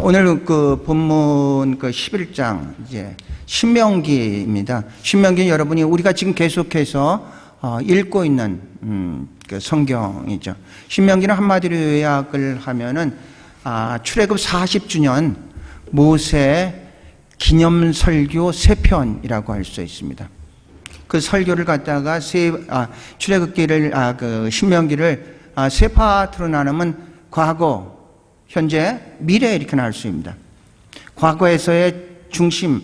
오늘 그 본문 그 11장 이제 신명기입니다. 신명기 여러분이 우리가 지금 계속해서 읽고 있는 그 성경이죠. 신명기는 한마디로 요약을 하면은 출애굽 40주년 모세 기념 설교 3편이라고 할 수 있습니다. 그 설교를 갖다가 출애굽기를 그 신명기를 세 파트로 나누면 과거, 현재, 미래 이렇게 나눌 수 있습니다. 과거에서의 중심,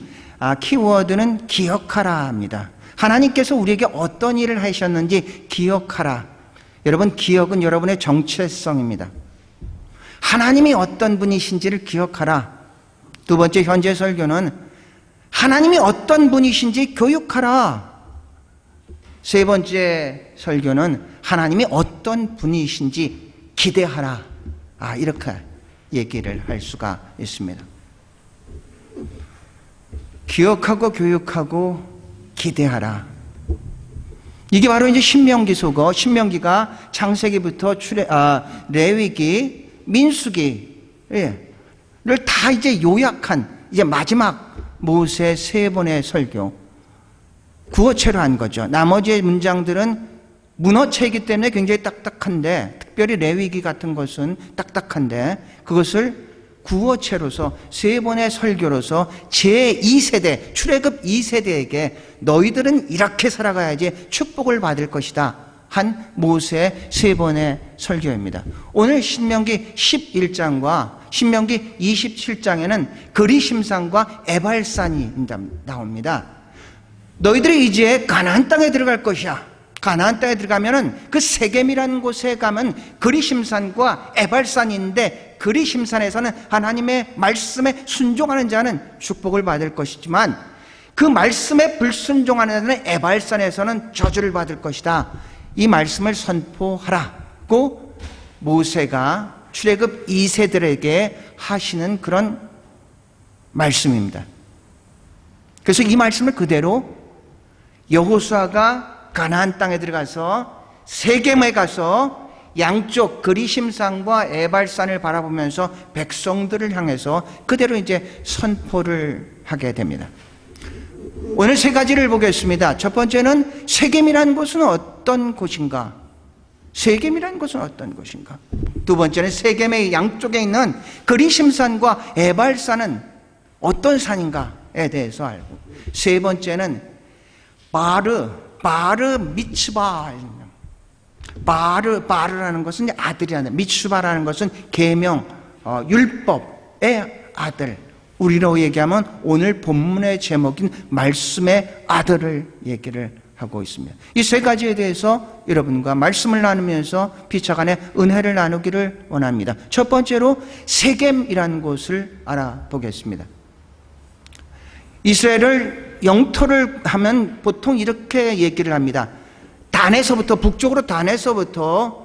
키워드는 기억하라입니다. 하나님께서 우리에게 어떤 일을 하셨는지 기억하라. 여러분, 기억은 여러분의 정체성입니다. 하나님이 어떤 분이신지를 기억하라. 두 번째, 현재 설교는 하나님이 어떤 분이신지 교육하라. 세 번째 설교는 하나님이 어떤 분이신지 기대하라. 이렇게 얘기를 할 수가 있습니다. 기억하고 교육하고 기대하라. 이게 바로 이제 신명기소고, 신명기가 창세기부터 레위기, 민수기를 다 이제 요약한 이제 마지막 모세 3번의 설교, 구어체로 한 거죠. 나머지 문장들은 문어체이기 때문에 굉장히 딱딱한데, 특별히 레위기 같은 것은 딱딱한데, 그것을 구어체로서 3번의 설교로서 제2세대, 출애굽 2세대에게 너희들은 이렇게 살아가야지 축복을 받을 것이다 한 모세 3번의 설교입니다. 오늘 신명기 11장과 신명기 27장에는 그리심산과 에발산이 나옵니다. 너희들이 이제 가나안 땅에 들어갈 것이야. 가나안 땅에 들어가면은 그 세겜이라는 곳에 가면 그리심산과 에발산인데, 그리심산에서는 하나님의 말씀에 순종하는 자는 축복을 받을 것이지만 그 말씀에 불순종하는 자는 에발산에서는 저주를 받을 것이다. 이 말씀을 선포하라고 모세가 출애굽 2세들에게 하시는 그런 말씀입니다. 그래서 이 말씀을 그대로 여호수아가 가나안 땅에 들어가서 세겜에 가서 양쪽 그리심산과 에발산을 바라보면서 백성들을 향해서 그대로 이제 선포를 하게 됩니다. 오늘 3가지를 보겠습니다. 첫 번째는 세겜이라는 곳은 어떤 곳인가? 세겜이라는 곳은 어떤 곳인가? 두 번째는 세겜의 양쪽에 있는 그리심산과 에발산은 어떤 산인가에 대해서 알고, 세 번째는 바르 미츠바, 바르라는 것은 아들이라는, 미츠바라는 것은 계명, 율법의 아들, 우리로 얘기하면 오늘 본문의 제목인 말씀의 아들을 얘기를 하고 있습니다. 이 3가지에 대해서 여러분과 말씀을 나누면서 피차간에 은혜를 나누기를 원합니다. 첫 번째로 세겜이라는 곳을 알아보겠습니다. 이스라엘을 영토를 하면 보통 이렇게 얘기를 합니다. 단에서부터, 북쪽으로 단에서부터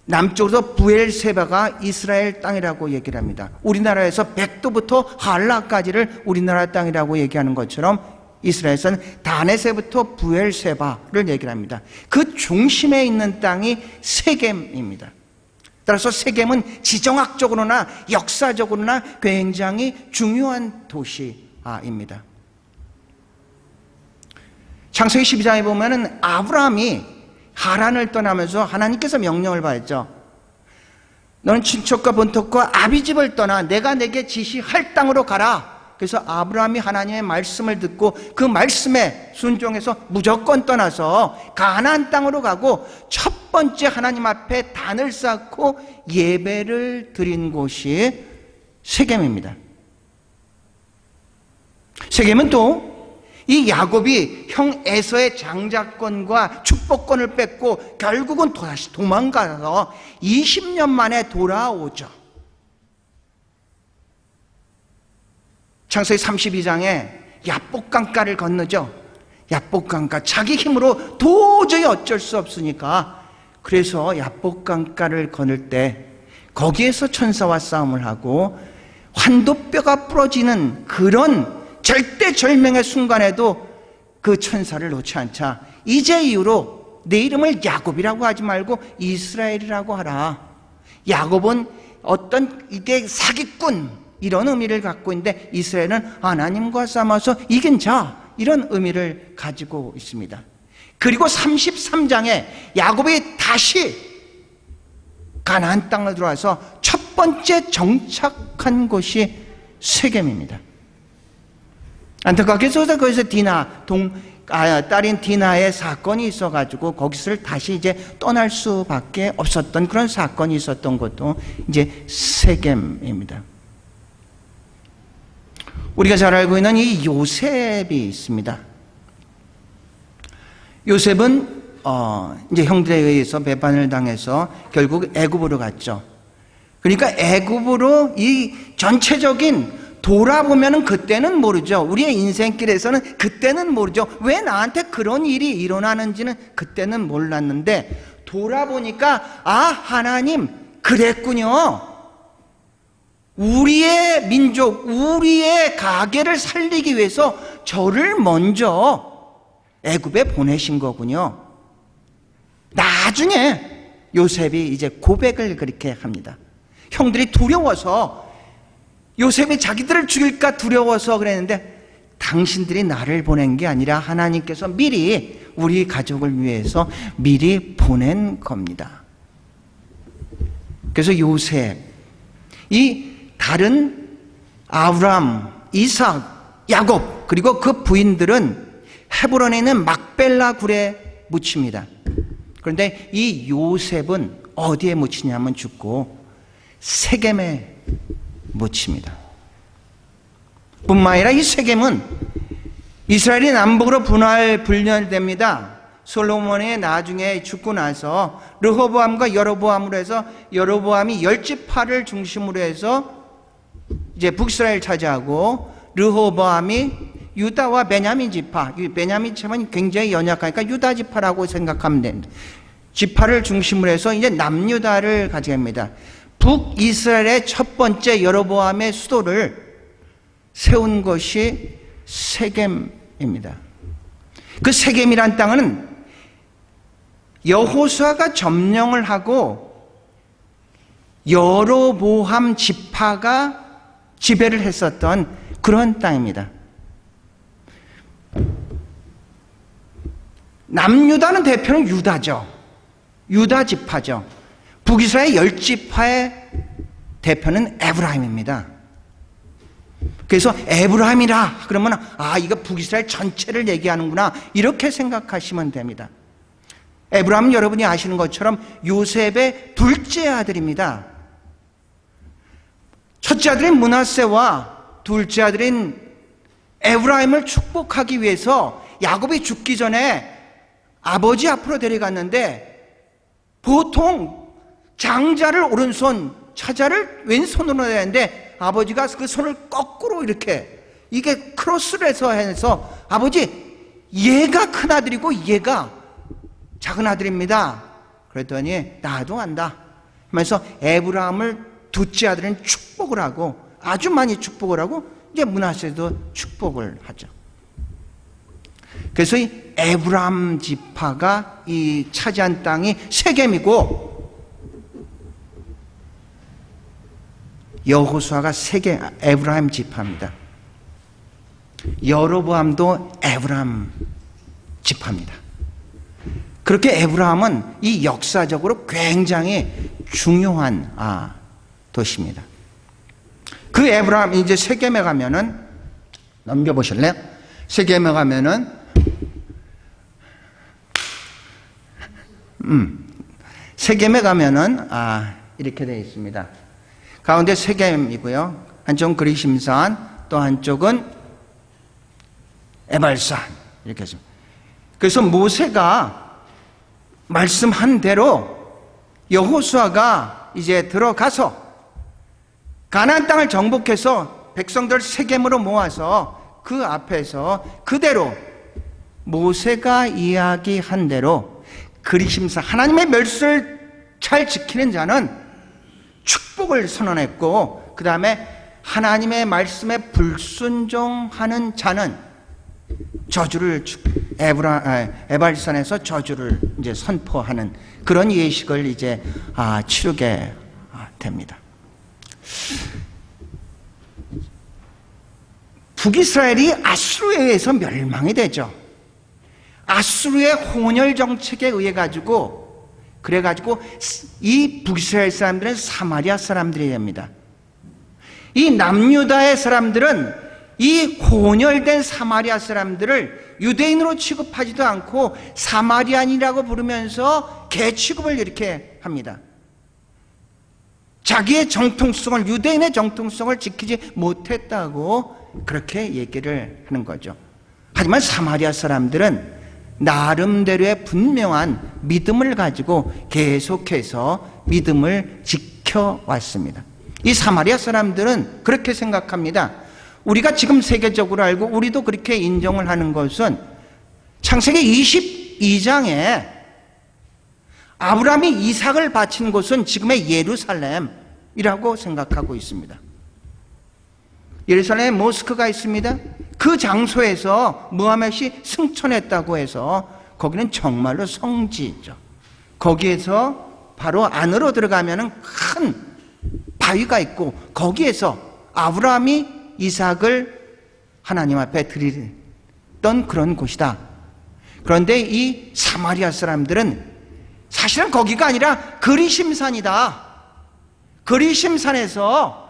남쪽으로 부엘세바가 이스라엘 땅이라고 얘기를 합니다. 우리나라에서 백도부터 할라까지를 우리나라 땅이라고 얘기하는 것처럼 이스라엘에서는 단에서부터 부엘세바를 얘기를 합니다. 그 중심에 있는 땅이 세겜입니다. 따라서 세겜은 지정학적으로나 역사적으로나 굉장히 중요한 도시입니다. 창세기 12장에 보면은 아브라함이 하란을 떠나면서 하나님께서 명령을 받았죠. 너는 친척과 본토과 아비집을 떠나 내가 내게 지시할 땅으로 가라. 그래서 아브라함이 하나님의 말씀을 듣고 그 말씀에 순종해서 무조건 떠나서 가나안 땅으로 가고, 첫 번째 하나님 앞에 단을 쌓고 예배를 드린 곳이 세겜입니다. 세겜은 또 이 야곱이 형 에서의 장자권과 축복권을 뺏고 결국은 다시 도망가서 20년 만에 돌아오죠. 창세기 32장에 야복강가를 건너죠. 야복강가, 자기 힘으로 도저히 어쩔 수 없으니까, 그래서 야복강가를 건널 때 거기에서 천사와 싸움을 하고 환도뼈가 부러지는 그런 절대절명의 순간에도 그 천사를 놓지 않자 이제 이후로 내 이름을 야곱이라고 하지 말고 이스라엘이라고 하라. 야곱은 어떤 이게 사기꾼 이런 의미를 갖고 있는데 이스라엘은 하나님과 싸워서 이긴 자 이런 의미를 가지고 있습니다. 그리고 33장에 야곱이 다시 가나안 땅을 들어와서 첫 번째 정착한 곳이 세겜입니다. 안타깝게도 거기서 딸인 디나의 사건이 있어가지고 거기서 다시 이제 떠날 수밖에 없었던 그런 사건이 있었던 것도 이제 세겜입니다. 우리가 잘 알고 있는 이 요셉이 있습니다. 요셉은 이제 형들에 의해서 배반을 당해서 결국 애굽으로 갔죠. 그러니까 애굽으로 이 전체적인 돌아보면은 그때는 모르죠. 우리의 인생길에서는 그때는 모르죠. 왜 나한테 그런 일이 일어나는지는 그때는 몰랐는데 돌아보니까 아, 하나님 그랬군요. 우리의 민족, 우리의 가계를 살리기 위해서 저를 먼저 애굽에 보내신 거군요. 나중에 요셉이 이제 고백을 그렇게 합니다. 형들이 두려워서 요셉이 자기들을 죽일까 두려워서 그랬는데 당신들이 나를 보낸 게 아니라 하나님께서 미리 우리 가족을 위해서 미리 보낸 겁니다. 그래서 요셉, 이 다른 아브람, 이삭, 야곱 그리고 그 부인들은 헤브론에 있는 막벨라 굴에 묻힙니다. 그런데 이 요셉은 어디에 묻히냐면 죽고 세겜에 묻힙니다. 뿐만 아니라 이 세겜은 이스라엘이 남북으로 분열됩니다. 솔로몬이 나중에 죽고 나서 르호보암과 여로보암으로 해서 여로보암이 10지파를 중심으로 해서 이제 북이스라엘 차지하고 르호보암이 유다와 베냐민 지파, 베냐민 지파는 굉장히 연약하니까 유다 지파라고 생각하면 됩니다. 지파를 중심으로 해서 이제 남유다를 가져갑니다. 북이스라엘의 첫 번째 여로보암의 수도를 세운 것이 세겜입니다. 그 세겜이란 땅은 여호수아가 점령을 하고 여로보암 지파가 지배를 했었던 그런 땅입니다. 남유다는 대표는 유다죠. 유다 지파죠. 북이스라엘 10지파의 대표는 에브라임입니다. 그래서 에브라임이라 그러면 아, 이거 북이스라엘 전체를 얘기하는구나 이렇게 생각하시면 됩니다. 에브라임은 여러분이 아시는 것처럼 요셉의 둘째 아들입니다. 첫째 아들인 므낫세와 둘째 아들인 에브라임을 축복하기 위해서 야곱이 죽기 전에 아버지 앞으로 데려갔는데 보통 장자를 오른손, 차자를 왼손으로 해야 하는데 아버지가 그 손을 거꾸로 이렇게 이게 크로스를 해서 아버지 얘가 큰 아들이고 얘가 작은 아들입니다. 그랬더니 나도 안다 하면서 에브라임을 둘째 아들은 축복을 하고 아주 많이 축복을 하고 이제 므낫세도 축복을 하죠. 그래서 이 에브라임 지파가 이 차지한 땅이 세겜이고 여호수아가 에브라임 지파입니다. 여로보암도 에브라임 지파입니다. 그렇게 에브라임은 이 역사적으로 굉장히 중요한 도시입니다. 그 에브라임 이제 세겜에 가면은 넘겨보실래요? 세겜에 가면은 세겜에 가면은 이렇게 되어 있습니다. 가운데 세겜이고요. 한쪽은 그리심산, 또 한쪽은 에발산 이렇게 했습니다. 그래서 모세가 말씀한 대로 여호수아가 이제 들어가서 가나안 땅을 정복해서 백성들 세겜으로 모아서 그 앞에서 그대로 모세가 이야기한 대로 그리심산 하나님의 멸수를 잘 지키는 자는 축복을 선언했고 그 다음에 하나님의 말씀에 불순종하는 자는 저주를 에발산에서 저주를 이제 선포하는 그런 예식을 이제 치르게 됩니다. 북이스라엘이 아수르에 의해서 멸망이 되죠. 아수르의 혼혈 정책에 의해 가지고 그래가지고 이 북이스라엘 사람들은 사마리아 사람들이 됩니다. 이 남유다의 사람들은 이 혼혈된 사마리아 사람들을 유대인으로 취급하지도 않고 사마리안이라고 부르면서 개 취급을 이렇게 합니다. 자기의 정통성을, 유대인의 정통성을 지키지 못했다고 그렇게 얘기를 하는 거죠. 하지만 사마리아 사람들은 나름대로의 분명한 믿음을 가지고 계속해서 믿음을 지켜왔습니다. 이 사마리아 사람들은 그렇게 생각합니다. 우리가 지금 세계적으로 알고 우리도 그렇게 인정을 하는 것은 창세기 22장에 아브라함이 이삭을 바친 곳은 지금의 예루살렘이라고 생각하고 있습니다. 예루살렘에 모스크가 있습니다. 그 장소에서 무하멧이 승천했다고 해서 거기는 정말로 성지죠. 거기에서 바로 안으로 들어가면 큰 바위가 있고 거기에서 아브라함이 이삭을 하나님 앞에 드리던 그런 곳이다. 그런데 이 사마리아 사람들은 사실은 거기가 아니라 그리심산이다. 그리심산에서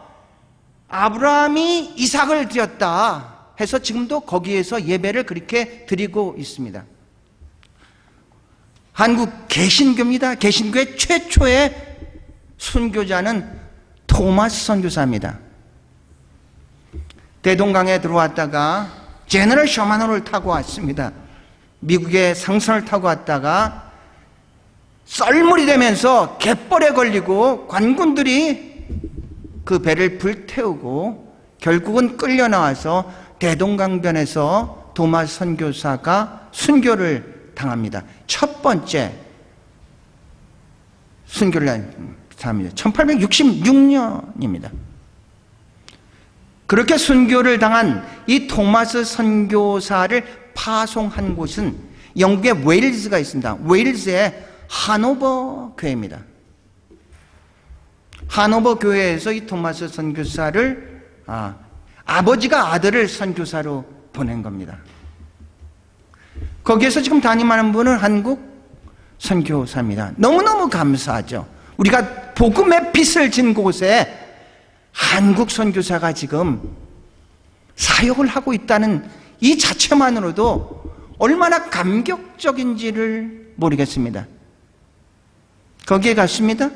아브라함이 이삭을 드렸다 해서 지금도 거기에서 예배를 그렇게 드리고 있습니다. 한국 개신교입니다. 개신교의 최초의 순교자는 토마스 선교사입니다. 대동강에 들어왔다가 제너럴 셔먼호를 타고 왔습니다. 미국의 상선을 타고 왔다가 썰물이 되면서 갯벌에 걸리고 관군들이 그 배를 불태우고 결국은 끌려 나와서 대동강변에서 토마스 선교사가 순교를 당합니다. 첫 번째 순교를 합니다. 1866년입니다. 그렇게 순교를 당한 이 토마스 선교사를 파송한 곳은 영국의 웨일즈가 있습니다. 웨일즈의 하노버 교회입니다. 하노버 교회에서 이 토마스 선교사를 아버지가 아들을 선교사로 보낸 겁니다. 거기에서 지금 담임하는 분은 한국 선교사입니다. 너무너무 감사하죠. 우리가 복음의 빛을 진 곳에 한국 선교사가 지금 사역을 하고 있다는 이 자체만으로도 얼마나 감격적인지를 모르겠습니다. 거기에 갔습니다.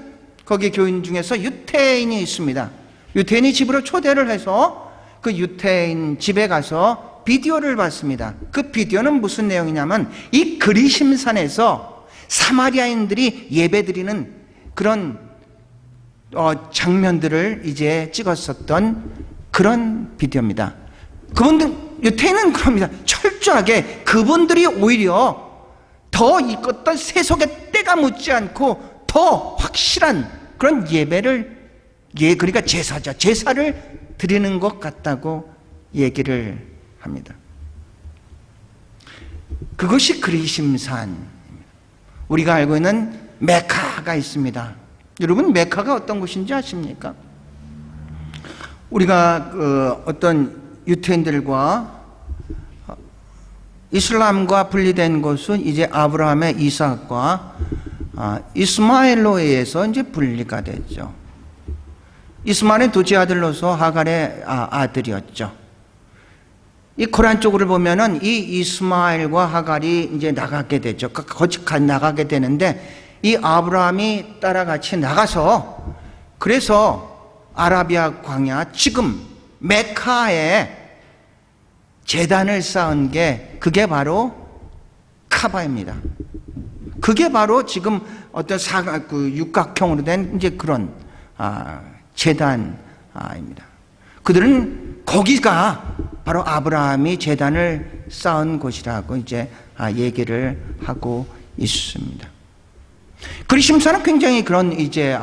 거기 교인 중에서 유태인이 있습니다. 유태인이 집으로 초대를 해서 그 유태인 집에 가서 비디오를 봤습니다. 그 비디오는 무슨 내용이냐면 이 그리심산에서 사마리아인들이 예배드리는 그런 장면들을 이제 찍었었던 그런 비디오입니다. 그분들, 유태인은 그럽니다. 철저하게 그분들이 오히려 더 어떤 세속의 때가 묻지 않고 더 확실한 그런 예배를, 그러니까 제사죠. 제사를 드리는 것 같다고 얘기를 합니다. 그것이 그리심산입니다. 우리가 알고 있는 메카가 있습니다. 여러분, 메카가 어떤 곳인지 아십니까? 우리가 어떤 유태인들과 이슬람과 분리된 곳은 이제 아브라함의 이삭과 이스마엘로 의해서 이제 분리가 됐죠. 이스마엘은 둘째 아들로서 하갈의 아들이었죠. 이 코란 쪽으로 보면은 이 이스마엘과 하갈이 이제 나가게 되죠. 거치 나가게 되는데 이 아브라함이 따라 같이 나가서 그래서 아라비아 광야 지금 메카에 제단을 쌓은 게 그게 바로 카바입니다. 그게 바로 지금 어떤 육각형으로 된 이제 그런 제단입니다. 그들은 거기가 바로 아브라함이 제단을 쌓은 곳이라고 이제 얘기를 하고 있습니다. 그리심산은 굉장히 그런 이제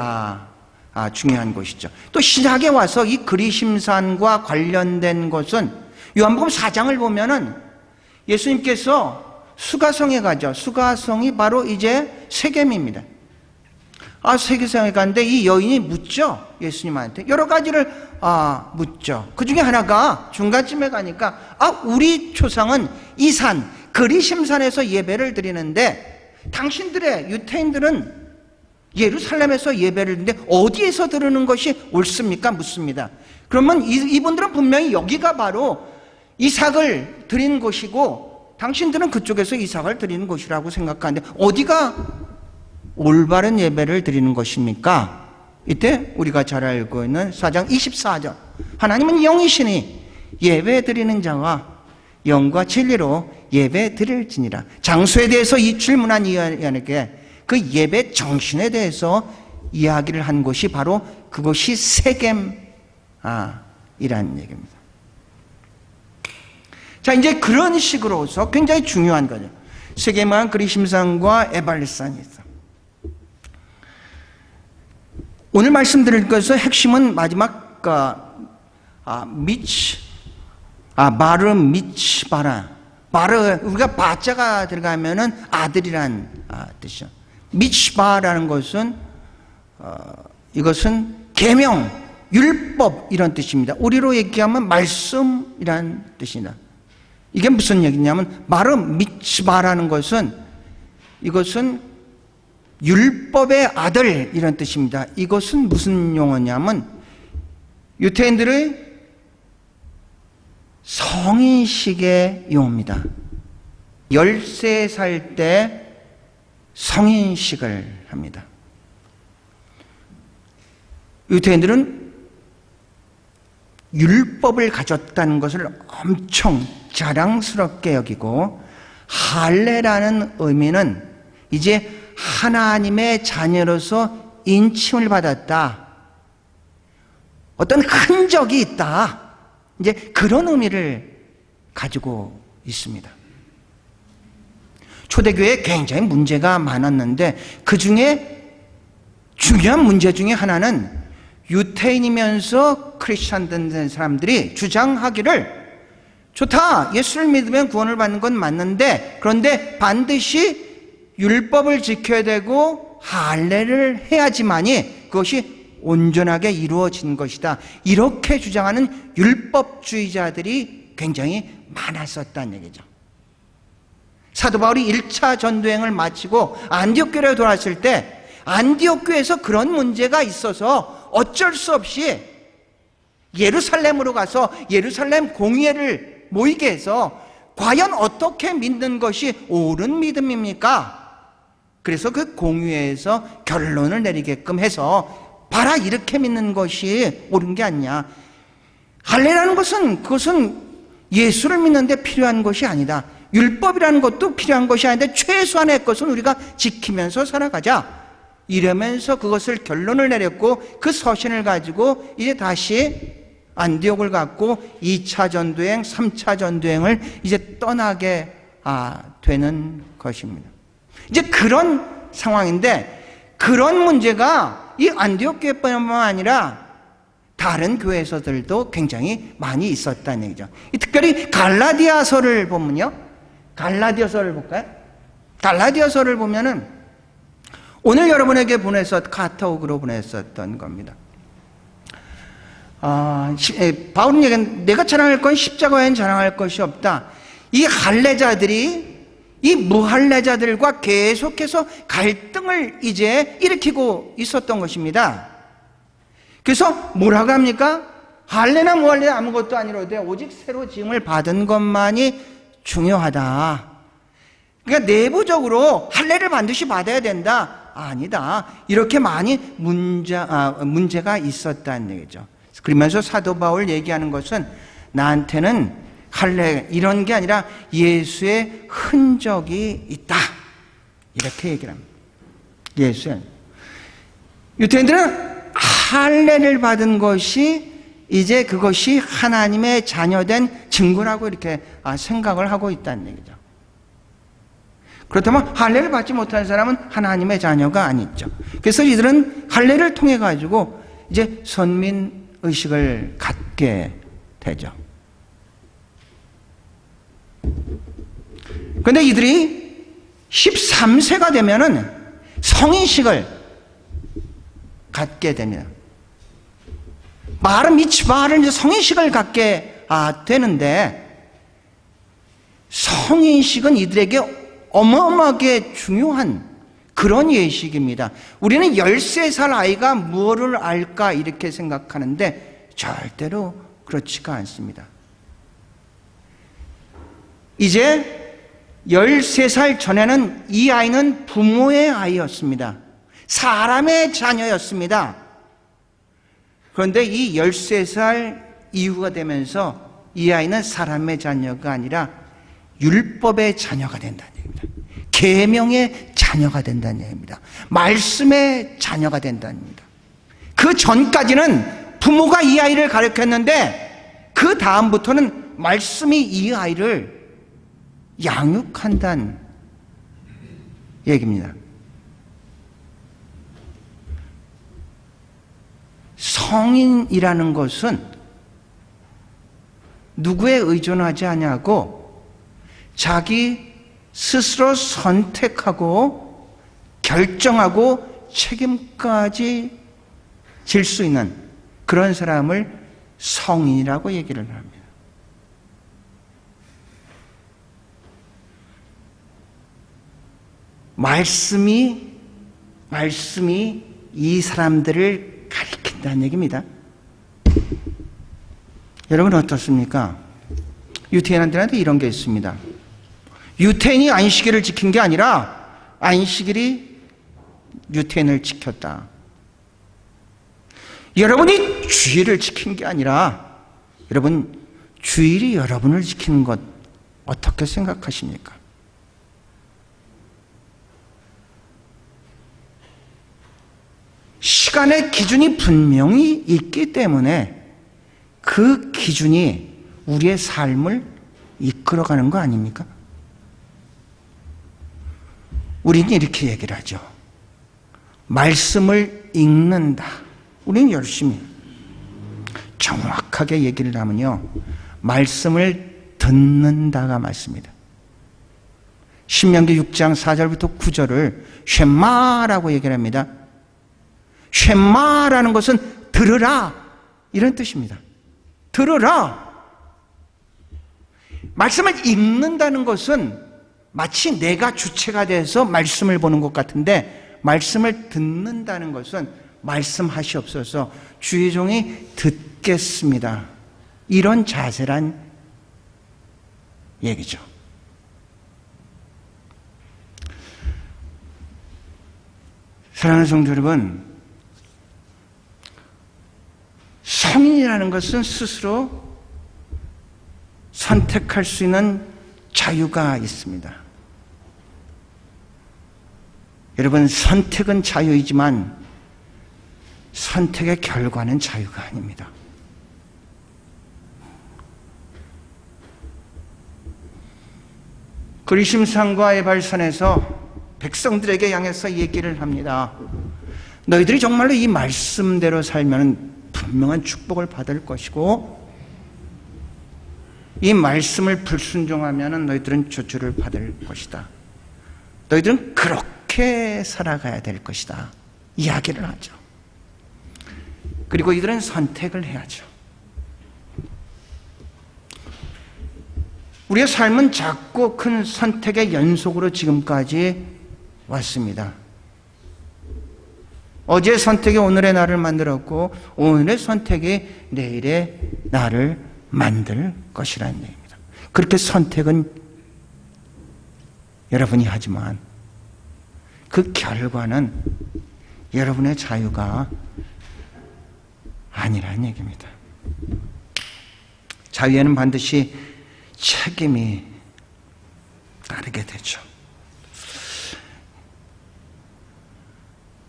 중요한 곳이죠. 또 신약에 와서 이 그리심산과 관련된 것은 요한복음 4장을 보면은 예수님께서 수가성에 가죠. 수가성이 바로 이제 세겜입니다. 세계성에 갔는데 이 여인이 묻죠. 예수님한테 여러 가지를 묻죠. 그 중에 하나가 중간쯤에 가니까 우리 조상은 이 산 그리심산에서 예배를 드리는데 당신들의 유대인들은 예루살렘에서 예배를 드리는데 어디에서 드리는 것이 옳습니까? 묻습니다. 그러면 이분들은 분명히 여기가 바로 이삭을 드린 곳이고 당신들은 그쪽에서 이삭을 드리는 곳이라고 생각하는데 어디가 올바른 예배를 드리는 것입니까? 이때 우리가 잘 알고 있는 4장 24절 하나님은 영이시니 예배 드리는 자와 영과 진리로 예배 드릴지니라. 장소에 대해서 이 질문한 이에게 그 예배 정신에 대해서 이야기를 한 곳이 바로 그것이 세겜이라는 얘기입니다. 자, 이제 그런 식으로서 굉장히 중요한 거죠. 세겜은 그리심산과 에발산이 있어. 오늘 말씀드릴 것에서 핵심은 마지막 마르 미츠바라. 마르 우리가 바자가 들어가면은 아들이란 뜻이죠. 미츠바라는 것은 이것은 계명, 율법 이런 뜻입니다. 우리로 얘기하면 말씀이란 뜻입니다. 이게 무슨 얘기냐면 마르 미츠바라는 것은 이것은 율법의 아들 이런 뜻입니다. 이것은 무슨 용어냐면 유대인들의 성인식의 용어입니다. 13살 때 성인식을 합니다. 유대인들은 율법을 가졌다는 것을 엄청 자랑스럽게 여기고 할례라는 의미는 이제 하나님의 자녀로서 인침을 받았다. 어떤 흔적이 있다. 이제 그런 의미를 가지고 있습니다. 초대교회에 굉장히 문제가 많았는데 그 중에 중요한 문제 중에 하나는 유태인이면서 크리스찬 된 사람들이 주장하기를 좋다. 예수를 믿으면 구원을 받는 건 맞는데 그런데 반드시 율법을 지켜야 되고 할례를 해야지만이 그것이 온전하게 이루어진 것이다. 이렇게 주장하는 율법주의자들이 굉장히 많았었다는 얘기죠. 사도 바울이 1차 전도행을 마치고 안디옥 교회로 돌아왔을 때 안디옥 교회에서 그런 문제가 있어서 어쩔 수 없이 예루살렘으로 가서 예루살렘 공회를 모이게 해서 과연 어떻게 믿는 것이 옳은 믿음입니까? 그래서 그 공회에서 결론을 내리게끔 해서 봐라, 이렇게 믿는 것이 옳은 게 아니냐. 할례라는 것은 그것은 예수를 믿는데 필요한 것이 아니다. 율법이라는 것도 필요한 것이 아닌데 최소한의 것은 우리가 지키면서 살아가자. 이러면서 그것을 결론을 내렸고 그 서신을 가지고 이제 다시 안디옥을 갖고 2차 전도행, 3차 전도행을 이제 떠나게 되는 것입니다. 이제 그런 상황인데 그런 문제가 이 안디옥 교회뿐만 아니라 다른 교회에서들도 굉장히 많이 있었다는 얘기죠. 특별히 갈라디아서를 보면요. 갈라디아서를 볼까요? 갈라디아서를 보면은 오늘 여러분에게 카타옥으로 보냈었던 겁니다. 바울은 얘기한 내가 자랑할 건 십자가에는 자랑할 것이 없다. 이 할례자들이 이 무할례자들과 계속해서 갈등을 이제 일으키고 있었던 것입니다. 그래서 뭐라고 합니까? 할례나 무할례 아무것도 아니로되 오직 새로 지음을 받은 것만이 중요하다. 그러니까 내부적으로 할례를 반드시 받아야 된다? 아니다. 이렇게 많이 문제가 있었다는 얘기죠. 그러면서 사도 바울 얘기하는 것은 나한테는 할례 이런 게 아니라 예수의 흔적이 있다. 이렇게 얘기를 합니다. 예수의. 유대인들은 할례를 받은 것이 이제 그것이 하나님의 자녀된 증거라고 이렇게 생각을 하고 있다는 얘기죠. 그렇다면 할례를 받지 못한 사람은 하나님의 자녀가 아니죠. 그래서 이들은 할례를 통해 가지고 이제 선민 의식을 갖게 되죠. 그런데 이들이 13세가 되면은 성인식을 갖게 됩니다. 말은 미츠바를 이제 성인식을 갖게 되는데, 성인식은 이들에게 어마어마하게 중요한 그런 예식입니다. 우리는 13살 아이가 무엇을 알까 이렇게 생각하는데 절대로 그렇지가 않습니다. 이제 13살 전에는 이 아이는 부모의 아이였습니다. 사람의 자녀였습니다. 그런데 이 13살 이후가 되면서 이 아이는 사람의 자녀가 아니라 율법의 자녀가 된다는 얘기입니다. 계명의 자녀가 된다는 얘기입니다. 말씀의 자녀가 된다는 얘기입니다. 그 전까지는 부모가 이 아이를 가르쳤는데 그 다음부터는 말씀이 이 아이를 양육한다는 얘기입니다. 성인이라는 것은 누구에 의존하지 않냐고 자기 스스로 선택하고 결정하고 책임까지 질 수 있는 그런 사람을 성인이라고 얘기를 합니다. 말씀이 이 사람들을 가리킨다는 얘기입니다. 여러분 어떻습니까? 유태인들한테 이런 게 있습니다. 유태인이 안식일을 지킨 게 아니라 안식일이 유태인을 지켰다. 여러분이 주일을 지킨 게 아니라 여러분 주일이 여러분을 지키는 것 어떻게 생각하십니까? 시간의 기준이 분명히 있기 때문에 그 기준이 우리의 삶을 이끌어가는 거 아닙니까? 우리는 이렇게 얘기를 하죠. 말씀을 읽는다. 우리는 열심히 정확하게 얘기를 하면요, 말씀을 듣는다가 맞습니다. 신명기 6장 4절부터 9절을 쉐마라고 얘기를 합니다. 쉐마라는 것은 들으라 이런 뜻입니다. 들으라. 말씀을 읽는다는 것은 마치 내가 주체가 돼서 말씀을 보는 것 같은데, 말씀을 듣는다는 것은 말씀하시옵소서 주의 종이 듣겠습니다, 이런 자세란 얘기죠. 사랑하는 성도 여러분, 성인이라는 것은 스스로 선택할 수 있는 자유가 있습니다. 여러분, 선택은 자유이지만 선택의 결과는 자유가 아닙니다. 그리심산과의 발산에서 백성들에게 향해서 얘기를 합니다. 너희들이 정말로 이 말씀대로 살면 분명한 축복을 받을 것이고, 이 말씀을 불순종하면 너희들은 저주를 받을 것이다. 너희들은 그렇게 살아가야 될 것이다, 이야기를 하죠. 그리고 이들은 선택을 해야죠. 우리의 삶은 작고 큰 선택의 연속으로 지금까지 왔습니다. 어제의 선택이 오늘의 나를 만들었고, 오늘의 선택이 내일의 나를 만들 것이라는 얘기입니다. 그렇게 선택은 여러분이 하지만 그 결과는 여러분의 자유가 아니라는 얘기입니다. 자유에는 반드시 책임이 따르게 되죠.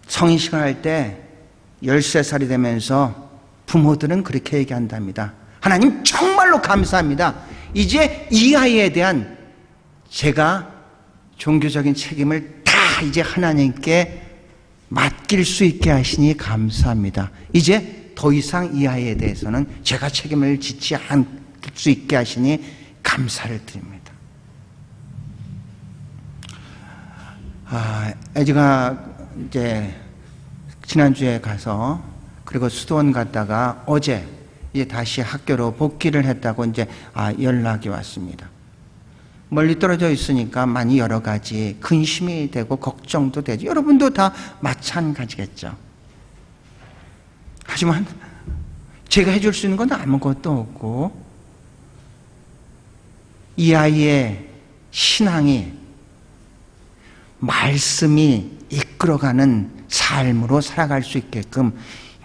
성인식을 할 때 13살이 되면서 부모들은 그렇게 얘기한답니다. 하나님 정말로 감사합니다. 이제 이 아이에 대한 제가 종교적인 책임을 다 이제 하나님께 맡길 수 있게 하시니 감사합니다. 이제 더 이상 이 아이에 대해서는 제가 책임을 짓지 않을 수 있게 하시니 감사를 드립니다. 에디가 이제 지난주에 가서 그리고 수도원 갔다가 어제 이제 다시 학교로 복귀를 했다고 이제 연락이 왔습니다. 멀리 떨어져 있으니까 많이 여러 가지 근심이 되고 걱정도 되죠. 여러분도 다 마찬가지겠죠. 하지만 제가 해줄 수 있는 건 아무것도 없고 이 아이의 신앙이 말씀이 이끌어가는 삶으로 살아갈 수 있게끔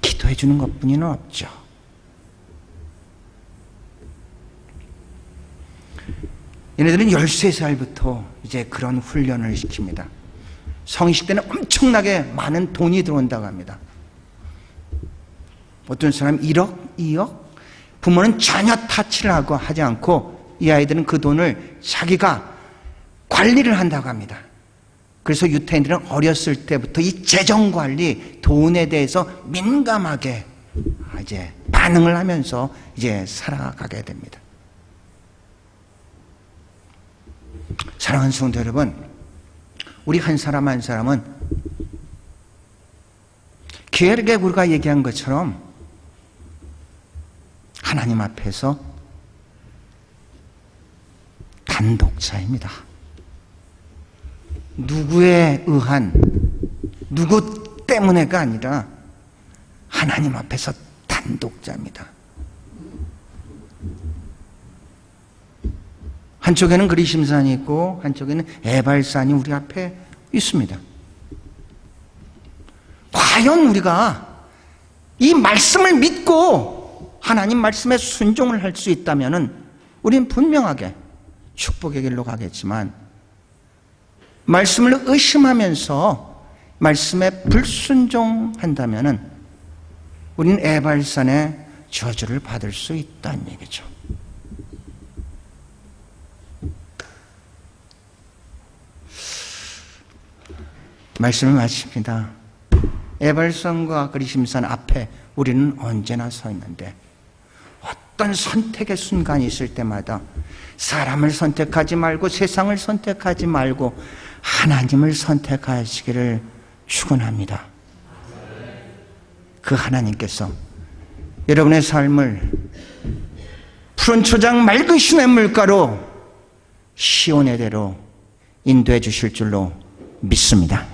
기도해 주는 것뿐이는 없죠. 얘네들은 13살부터 이제 그런 훈련을 시킵니다. 성인식 때는 엄청나게 많은 돈이 들어온다고 합니다. 어떤 사람 1억, 2억? 부모는 전혀 타치를 하지 않고 이 아이들은 그 돈을 자기가 관리를 한다고 합니다. 그래서 유태인들은 어렸을 때부터 이 재정관리, 돈에 대해서 민감하게 이제 반응을 하면서 이제 살아가게 됩니다. 사랑하는 성도 여러분, 우리 한 사람 한 사람은 계획에 우리가 얘기한 것처럼 하나님 앞에서 단독자입니다. 누구에 의한, 누구 때문에가 아니라 하나님 앞에서 단독자입니다. 한쪽에는 그리심산이 있고 한쪽에는 에발산이 우리 앞에 있습니다. 과연 우리가 이 말씀을 믿고 하나님 말씀에 순종을 할 수 있다면 우리는 분명하게 축복의 길로 가겠지만 말씀을 의심하면서 말씀에 불순종한다면 우리는 에발산의 저주를 받을 수 있다는 얘기죠. 말씀을 마칩니다. 에발산과 그리심산 앞에 우리는 언제나 서 있는데 어떤 선택의 순간이 있을 때마다 사람을 선택하지 말고 세상을 선택하지 말고 하나님을 선택하시기를 축원합니다. 그 하나님께서 여러분의 삶을 푸른 초장 맑은 시냇 물가로 시온의 대로 인도해 주실 줄로 믿습니다.